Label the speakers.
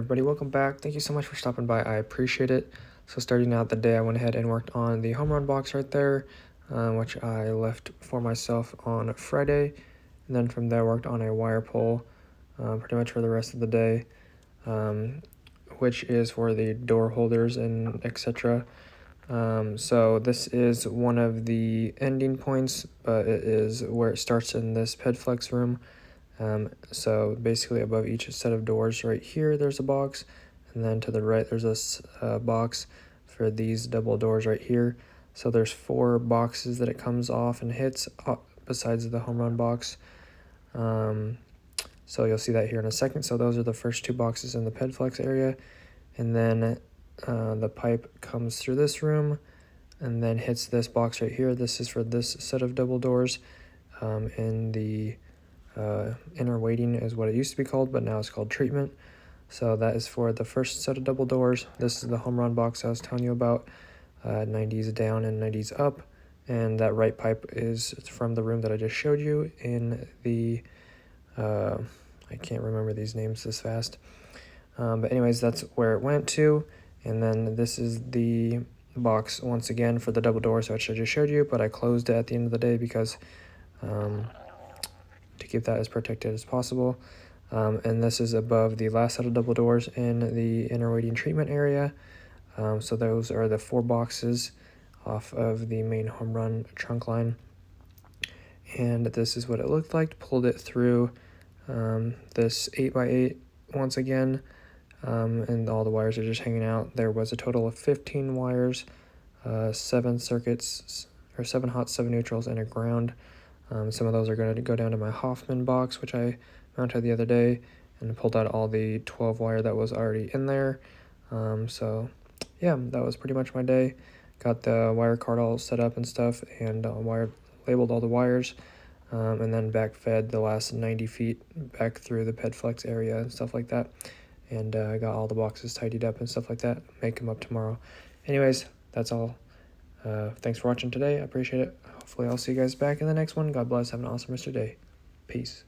Speaker 1: everybody, welcome back. Thank you so much for stopping by. I appreciate it. So starting out the day, I went ahead and worked on the home run box right there, which I left for myself on Friday. And then from there, worked on a wire pull pretty much for the rest of the day, which is for the door holders and etc. So this is one of the ending points, but it is where it starts in this PedFlex room. So basically above each set of doors right here, there's a box, and then to the right, there's a box for these double doors right here. So there's 4 boxes that it comes off and hits besides the home run box. So you'll see that here in a second. So those are the first 2 boxes in the PedFlex area. And then the pipe comes through this room and then hits this box right here. This is for this set of double doors in the inner waiting is what it used to be called, but now it's called treatment. So that is for the first set of double doors. This is the home run box I was telling you about, 90s down and 90s up, and that right pipe is from the room that I just showed you in the I can't remember these names this fast, but anyways, that's where it went to. And then this is the box once again for the double doors, which I just showed you, but I closed it at the end of the day because to keep that as protected as possible. And this is above the last set of double doors in the inner waiting treatment area. So those are the 4 boxes off of the main home run trunk line. And this is what it looked like. Pulled it through this 8x8 once again, and all the wires are just hanging out. There was a total of 15 wires, 7 circuits, or 7 hot, 7 neutrals, and a ground. Some of those are going to go down to my Hoffman box, which I mounted the other day, and pulled out all the 12 wire that was already in there. So yeah, that was pretty much my day. Got the wire card all set up and stuff, and labeled all the wires, and then backfed the last 90 feet back through the PedFlex area and stuff like that. And I got all the boxes tidied up and stuff like that. Make them up tomorrow. Anyways, that's all. Thanks for watching today. I appreciate it. Hopefully I'll see you guys back in the next one. God bless. Have an awesome rest of your day. Peace.